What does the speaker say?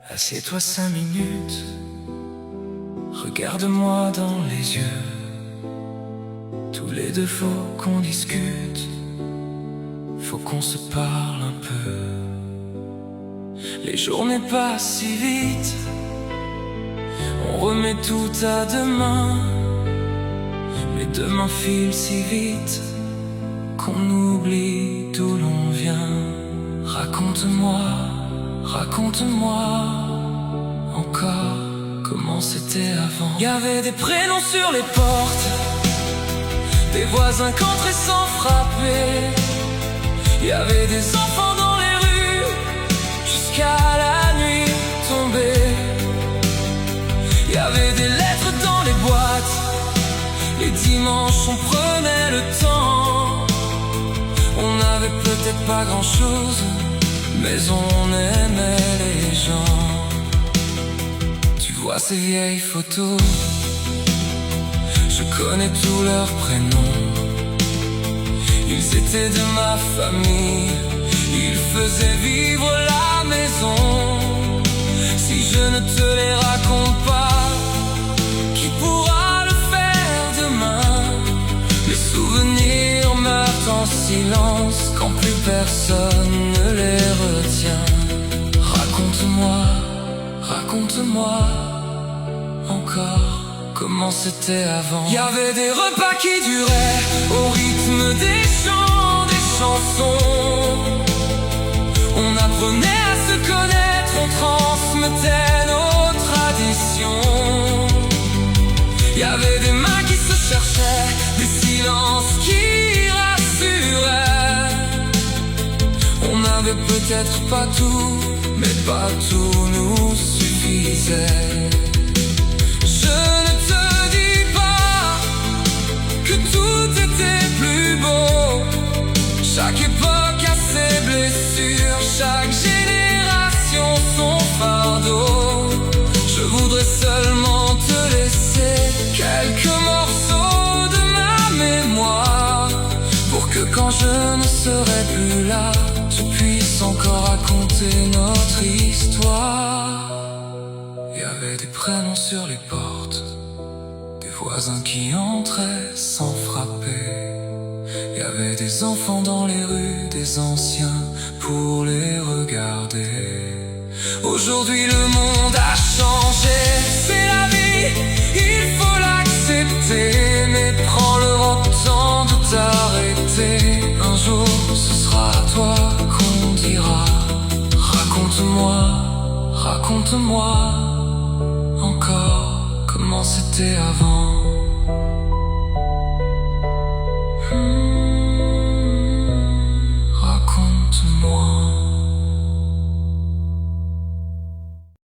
Assieds-toi 5 minutes, regarde-moi dans les yeux. Tous les deux faut qu'on discute, faut qu'on se parle un peu. Les journées passent si vite, on remet tout à demain. Mais demain file si vite qu'on oublie d'où l'on vient. Raconte-moi, raconte-moi encore comment c'était avant. Il y avait des prénoms sur les portes, des voisins qu'entraient sans frapper. Il y avait des enfants dans les rues jusqu'à la nuit tombée. Il y avait des lettres dans les boîtes, les dimanches on prenait le temps. On n'avait peut-être pas grand-chose, mais on aimait les gens. Tu vois ces vieilles photos, je connais tous leurs prénoms. Ils étaient de ma famille, ils faisaient vivre la maison. Si je ne te les raconte pas, qui pourra le faire demain? Les souvenirs meurent en silence quand plus personne ne les retient. Raconte-moi, raconte-moi encore comment c'était avant. Il y avait des repas qui duraient au rythme des chants, des chansons. On apprenait à se connaître, on transmettait nos traditions. Il y avait des mains qui se cherchaient, des silences qui rassuraient. On n'avait peut-être pas tout, mais pas tout nous suffisait. Je ne te dis pas que tout était plus beau. Chaque époque a ses blessures, chaque génération son fardeau. Je voudrais seulement te laisser quelques morceaux de ma mémoire, pour que quand je ne serai plus là, tu puisses encore raconter notre histoire. Il y avait des prénoms sur les portes, des voisins qui entraient sans frapper. Il y avait des enfants dans les rues, des anciens pour les regarder. Aujourd'hui le monde a changé, c'est la vie, il faut l'accepter. Mais prends le temps de t'arrêter. Un jour ce sera à toi qu'on dira. Raconte-moi, raconte-moi encore comment c'était avant.